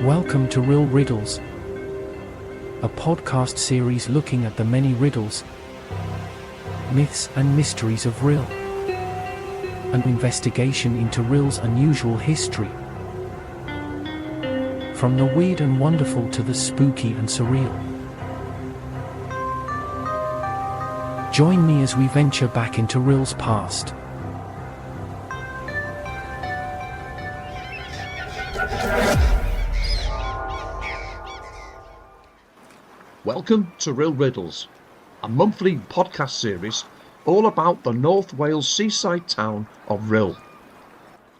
Welcome to Rhyl Riddles, a podcast series looking at the many riddles, myths and mysteries of Rhyl. An investigation into Rhyl's unusual history. From the weird and wonderful to the spooky and surreal. Join me as we venture back into Rhyl's past. Welcome to Rhyl Riddles, a monthly podcast series all about the North Wales seaside town of Rhyl.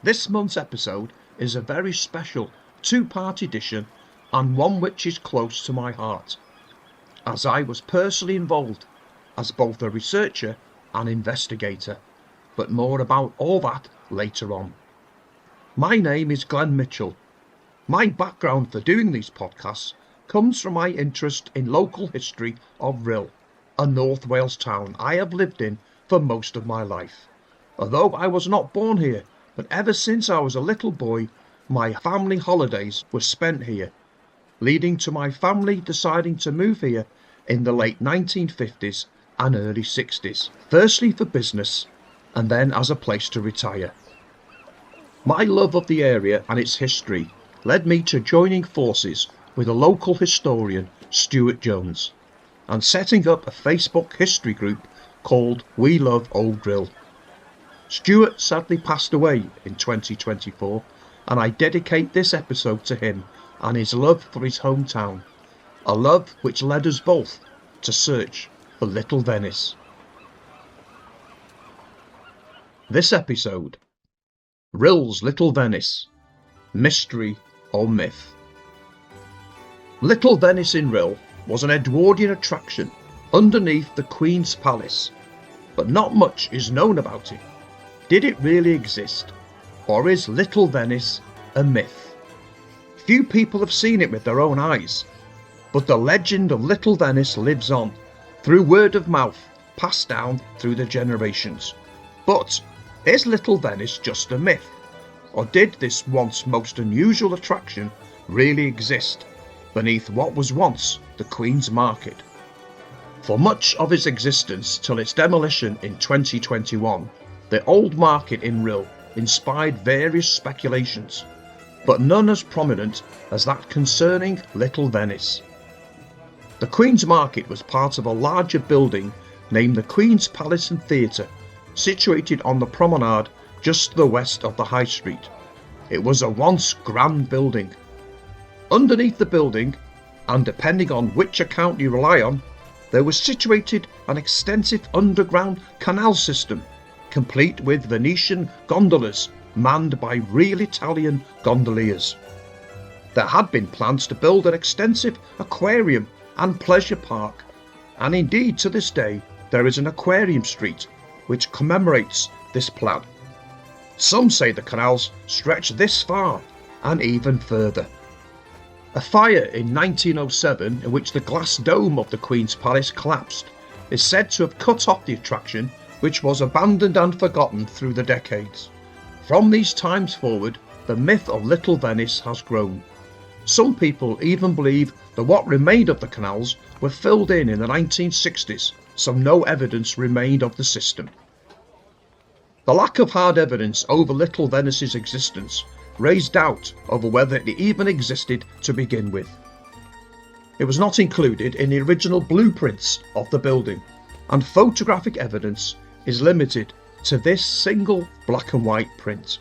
This month's episode is a very special two-part edition and one which is close to my heart, as I was personally involved as both a researcher and investigator, but more about all that later on. My name is Glenn Mitchell. My background for doing these podcasts comes from my interest in local history of Rhyl, a North Wales town I have lived in for most of my life. Although I was not born here, but ever since I was a little boy, my family holidays were spent here, leading to my family deciding to move here in the late 1950s and early 60s, firstly for business and then as a place to retire. My love of the area and its history led me to joining forces with a local historian, Stuart Jones, and setting up a Facebook history group called We Love Old Rhyl. Stuart sadly passed away in 2024, and I dedicate this episode to him and his love for his hometown, a love which led us both to search for Little Venice. This episode, Rhyl's Little Venice, Mystery or Myth. Little Venice in Rhyl was an Edwardian attraction underneath the Queen's Palace, but not much is known about it. Did it really exist, or is Little Venice a myth? Few people have seen it with their own eyes, but the legend of Little Venice lives on, through word of mouth, passed down through the generations. But is Little Venice just a myth, or did this once most unusual attraction really exist beneath what was once the Queen's Market? For much of its existence till its demolition in 2021, the old market in Rhyl inspired various speculations, but none as prominent as that concerning Little Venice. The Queen's Market was part of a larger building named the Queen's Palace and Theatre, situated on the promenade just to the west of the High Street. It was a once grand building. Underneath the building, and depending on which account you rely on, there was situated an extensive underground canal system, complete with Venetian gondolas manned by real Italian gondoliers. There had been plans to build an extensive aquarium and pleasure park, and indeed to this day there is an aquarium street which commemorates this plan. Some say the canals stretch this far and even further. A fire in 1907 in which the glass dome of the Queen's Palace collapsed is said to have cut off the attraction, which was abandoned and forgotten through the decades. From these times forward, the myth of Little Venice has grown. Some people even believe that what remained of the canals were filled in the 1960s, so no evidence remained of the system. The lack of hard evidence over Little Venice's existence raised doubt over whether it even existed to begin with. It was not included in the original blueprints of the building, and photographic evidence is limited to this single black and white print.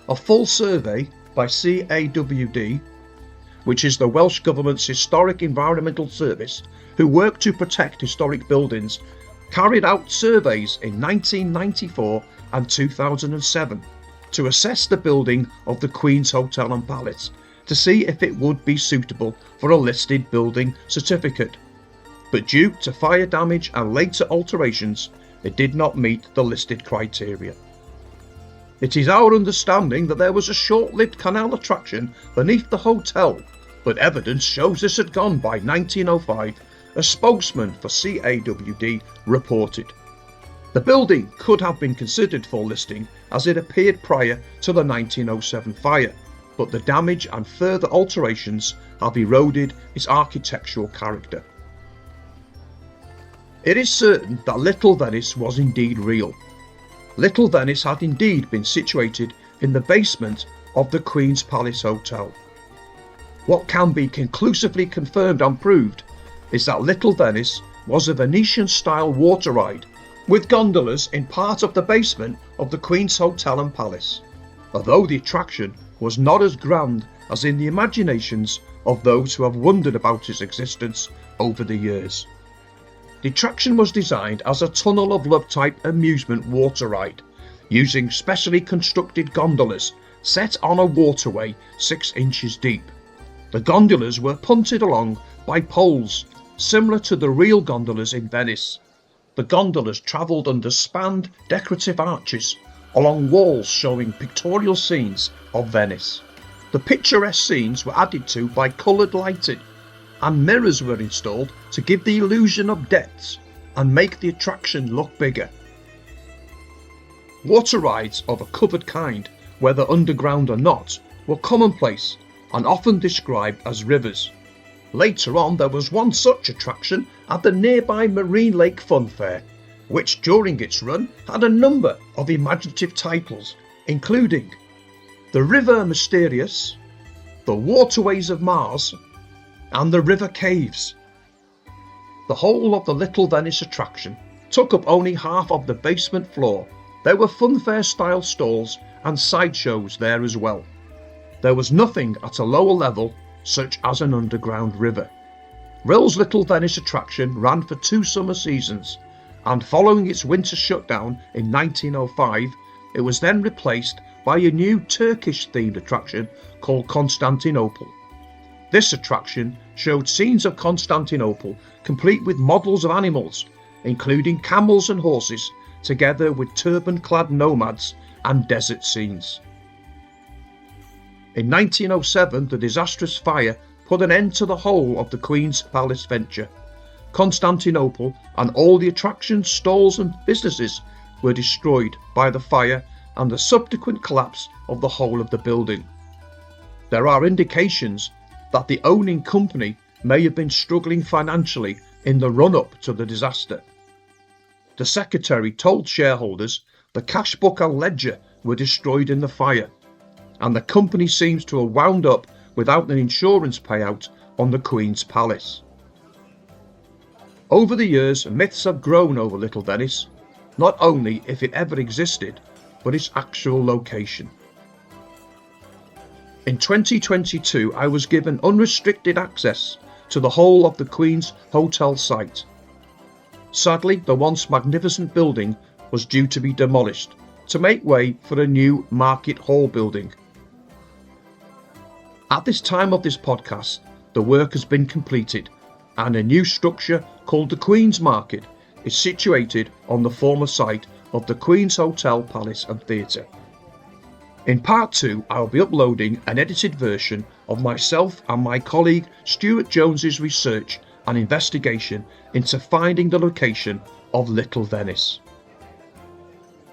A full survey by CAWD, which is the Welsh Government's Historic Environmental Service, who work to protect historic buildings, carried out surveys in 1994 and 2007 to assess the building of the Queen's Hotel and Palace to see if it would be suitable for a listed building certificate. But due to fire damage and later alterations, it did not meet the listed criteria. It is our understanding that there was a short-lived canal attraction beneath the hotel, but evidence shows this had gone by 1905, a spokesman for CAWD reported. The building could have been considered for listing as it appeared prior to the 1907 fire, but the damage and further alterations have eroded its architectural character. It is certain that Little Venice was indeed real. Little Venice had indeed been situated in the basement of the Queen's Palace Hotel. What can be conclusively confirmed and proved is that Little Venice was a Venetian-style water ride with gondolas in part of the basement of the Queen's Hotel and Palace, although the attraction was not as grand as in the imaginations of those who have wondered about its existence over the years. The attraction was designed as a tunnel of love type amusement water ride, using specially constructed gondolas set on a waterway 6 inches deep. The gondolas were punted along by poles, similar to the Rhyl gondolas in Venice. The gondolas travelled under spanned decorative arches along walls showing pictorial scenes of Venice. The picturesque scenes were added to by coloured lighting, and mirrors were installed to give the illusion of depths and make the attraction look bigger. Water rides of a covered kind, whether underground or not, were commonplace and often described as rivers. Later on there was one such attraction at the nearby Marine Lake Fun Fair, which during its run had a number of imaginative titles, including The River Mysterious, The Waterways of Mars, and The River Caves. The whole of the Little Venice attraction took up only half of the basement floor. There were funfair style stalls and sideshows there as well. There was nothing at a lower level, such as an underground river. Rhyl's Little Venice attraction ran for 2 summer seasons, and following its winter shutdown in 1905, it was then replaced by a new Turkish-themed attraction called Constantinople. This attraction showed scenes of Constantinople complete with models of animals, including camels and horses, together with turban-clad nomads and desert scenes. In 1907, the disastrous fire put an end to the whole of the Queen's Palace venture. Constantinople and all the attractions, stalls and businesses were destroyed by the fire and the subsequent collapse of the whole of the building. There are indications that the owning company may have been struggling financially in the run-up to the disaster. The secretary told shareholders the cash book and ledger were destroyed in the fire, and the company seems to have wound up without an insurance payout on the Queen's Palace. Over the years, myths have grown over Little Venice, not only if it ever existed, but its actual location. In 2022, I was given unrestricted access to the whole of the Queen's Hotel site. Sadly, the once magnificent building was due to be demolished to make way for a new Market Hall building. At this time of this podcast, the work has been completed and a new structure called the Queen's Market is situated on the former site of the Queen's Hotel, Palace and Theatre. In part 2, I will be uploading an edited version of myself and my colleague Stuart Jones's research and investigation into finding the location of Little Venice.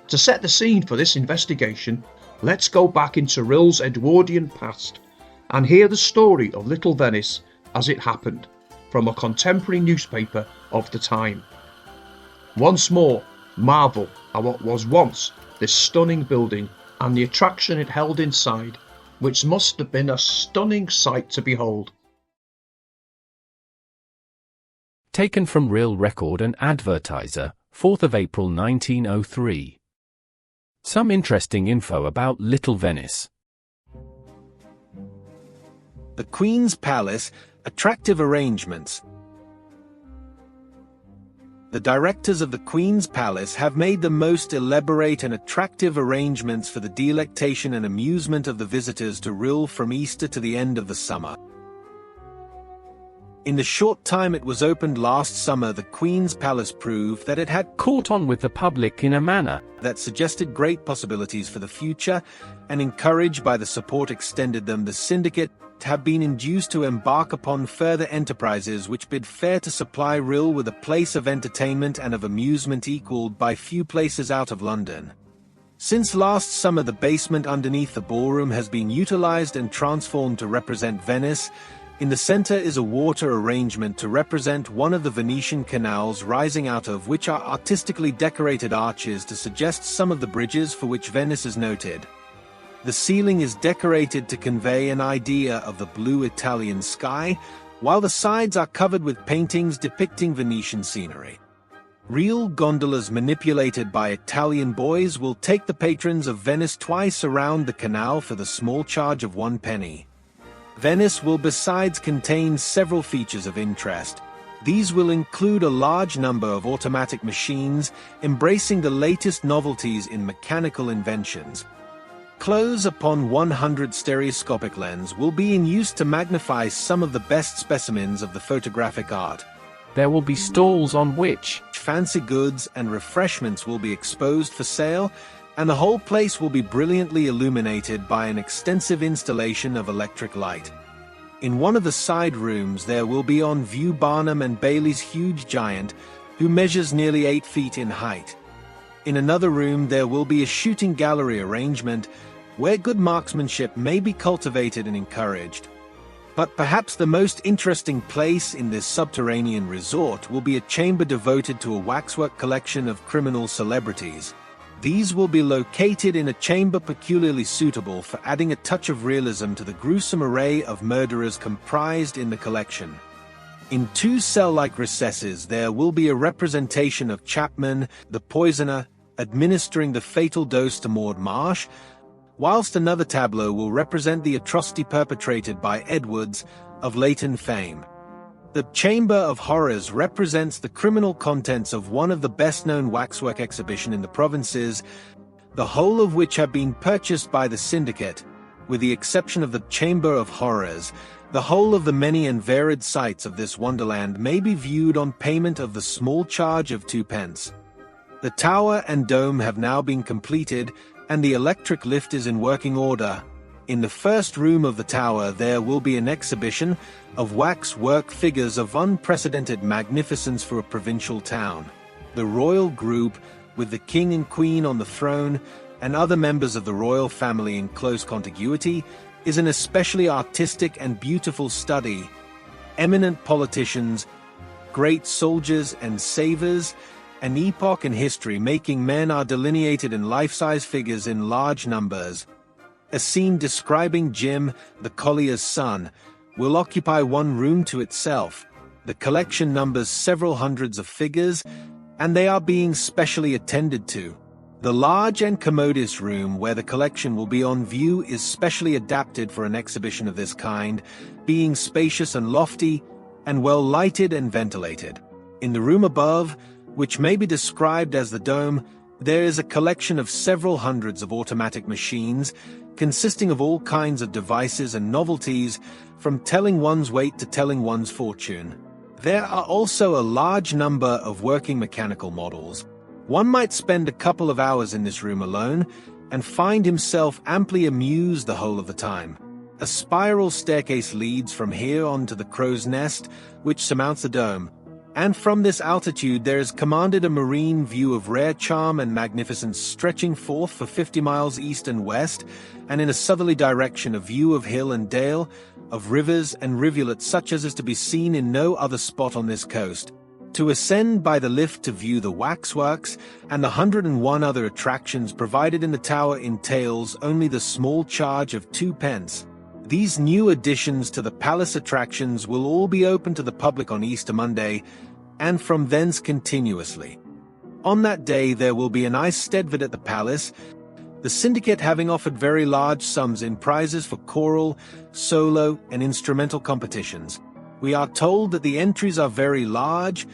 To set the scene for this investigation, let's go back into Rhyl's Edwardian past and hear the story of Little Venice as it happened from a contemporary newspaper of the time. Once more, marvel at what was once this stunning building and the attraction it held inside, which must have been a stunning sight to behold. Taken from Rhyl Record and Advertiser, 4th of April 1903. Some interesting info about Little Venice. The Queen's Palace, attractive arrangements. The directors of the Queen's Palace have made the most elaborate and attractive arrangements for the delectation and amusement of the visitors to Rhyl from Easter to the end of the summer. In the short time it was opened last summer, the Queen's Palace proved that it had Caught on with the public in a manner that suggested great possibilities for the future, and encouraged by the support extended them, the syndicate have been induced to embark upon further enterprises which bid fair to supply Rhyl with a place of entertainment and of amusement equalled by few places out of London. Since last summer, the basement underneath the ballroom has been utilized and transformed to represent Venice. In the center is a water arrangement to represent one of the Venetian canals, rising out of which are artistically decorated arches to suggest some of the bridges for which Venice is noted. The ceiling is decorated to convey an idea of the blue Italian sky, while the sides are covered with paintings depicting Venetian scenery. Real gondolas manipulated by Italian boys will take the patrons of Venice twice around the canal for the small charge of 1 penny. Venice will besides contain several features of interest. These will include a large number of automatic machines embracing the latest novelties in mechanical inventions. Close upon 100 stereoscopic lens will be in use to magnify some of the best specimens of the photographic art. There will be stalls on which fancy goods and refreshments will be exposed for sale, and the whole place will be brilliantly illuminated by an extensive installation of electric light. In one of the side rooms there will be on view Barnum and Bailey's huge giant, who measures nearly 8 feet in height. In another room there will be a shooting gallery arrangement, where good marksmanship may be cultivated and encouraged. But perhaps the most interesting place in this subterranean resort will be a chamber devoted to a waxwork collection of criminal celebrities. These will be located in a chamber peculiarly suitable for adding a touch of realism to the gruesome array of murderers comprised in the collection. In 2 cell-like recesses there will be a representation of Chapman, the poisoner, administering the fatal dose to Maud Marsh, whilst another tableau will represent the atrocity perpetrated by Edwards, of Leighton fame. The Chamber of Horrors represents the criminal contents of one of the best-known waxwork exhibition in the provinces, the whole of which have been purchased by the syndicate. With the exception of the Chamber of Horrors, the whole of the many and varied sights of this wonderland may be viewed on payment of the small charge of 2 pence. The tower and dome have now been completed, and the electric lift is in working order. In the first room of the tower there will be an exhibition of waxwork figures of unprecedented magnificence for a provincial town. The royal group, with the king and queen on the throne, and other members of the royal family in close contiguity, is an especially artistic and beautiful study. Eminent politicians, great soldiers and savers, an epoch in history-making men are delineated in life-size figures in large numbers. A scene describing Jim, the collier's son, will occupy 1 room to itself. The collection numbers several hundreds of figures, and they are being specially attended to. The large and commodious room where the collection will be on view is specially adapted for an exhibition of this kind, being spacious and lofty, and well lighted and ventilated. In the room above, which may be described as the dome, there is a collection of several hundreds of automatic machines, consisting of all kinds of devices and novelties, from telling one's weight to telling one's fortune. There are also a large number of working mechanical models. One might spend a couple of hours in this room alone, and find himself amply amused the whole of the time. A spiral staircase leads from here on to the crow's nest, which surmounts the dome, and from this altitude there is commanded a marine view of rare charm and magnificence stretching forth for 50 miles east and west, and in a southerly direction a view of hill and dale, of rivers and rivulets such as is to be seen in no other spot on this coast. To ascend by the lift to view the waxworks and the 101 other attractions provided in the tower entails only the small charge of 2 pence. These new additions to the palace attractions will all be open to the public on Easter Monday, and from thence continuously. On that day there will be an ice stedford at the palace, the syndicate having offered very large sums in prizes for choral, solo, and instrumental competitions. We are told that the entries are very large,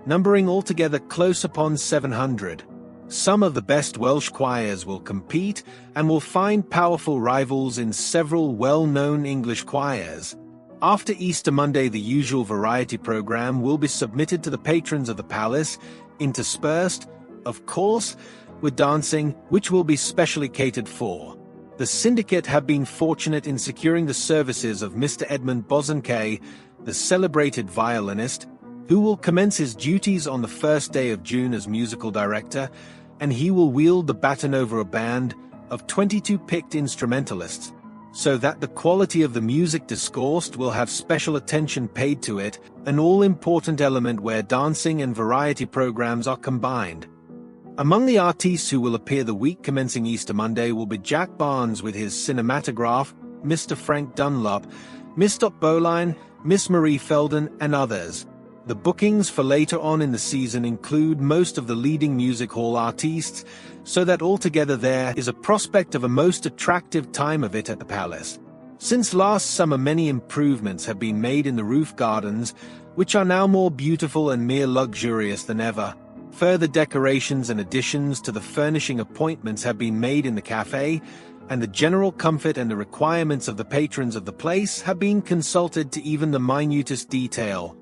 numbering altogether close upon 700. Some of the best Welsh choirs will compete, and will find powerful rivals in several well-known English choirs. After Easter Monday the usual variety program will be submitted to the patrons of the palace, interspersed, of course, with dancing, which will be specially catered for. The syndicate have been fortunate in securing the services of Mr. Edmund Bosanquet, the celebrated violinist, who will commence his duties on the 1st day of June as musical director, and he will wield the baton over a band of 22 picked instrumentalists, so that the quality of the music discoursed will have special attention paid to it, an all-important element where dancing and variety programs are combined. Among the artists who will appear the week commencing Easter Monday will be Jack Barnes with his cinematograph, Mr. Frank Dunlop, Miss Dot Bowline, Miss Marie Felden, and others. The bookings for later on in the season include most of the leading music hall artists, so that altogether there is a prospect of a most attractive time of it at the palace. Since last summer, many improvements have been made in the roof gardens, which are now more beautiful and more luxurious than ever. Further decorations and additions to the furnishing appointments have been made in the cafe, and the general comfort and the requirements of the patrons of the place have been consulted to even the minutest detail.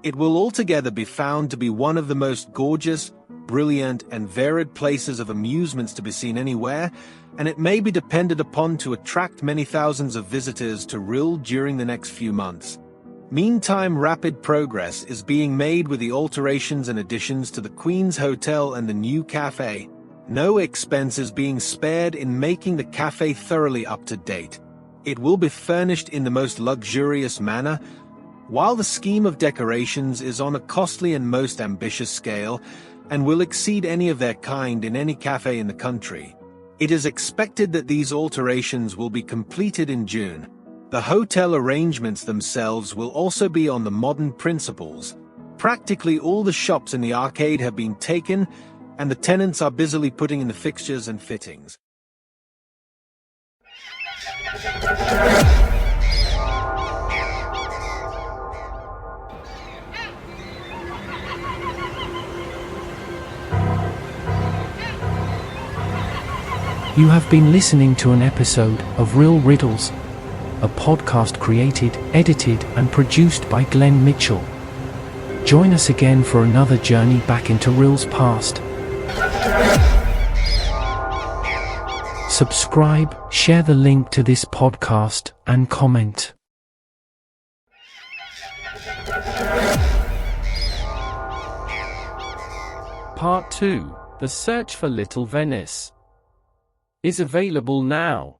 It will altogether be found to be one of the most gorgeous, brilliant, and varied places of amusements to be seen anywhere, and it may be depended upon to attract many thousands of visitors to Rhyl during the next few months. Meantime, rapid progress is being made with the alterations and additions to the Queen's Hotel and the new cafe. No expense is being spared in making the cafe thoroughly up to date. It will be furnished in the most luxurious manner, while the scheme of decorations is on a costly and most ambitious scale, and will exceed any of their kind in any cafe in the country. It is expected that these alterations will be completed in June. The hotel arrangements themselves will also be on the modern principles. Practically all the shops in the arcade have been taken, and the tenants are busily putting in the fixtures and fittings. You have been listening to an episode of Rhyl Riddles, a podcast created, edited, and produced by Glenn Mitchell. Join us again for another journey back into Ryl's past. Subscribe, share the link to this podcast, and comment. Part 2, The Search for Little Venice, is available now.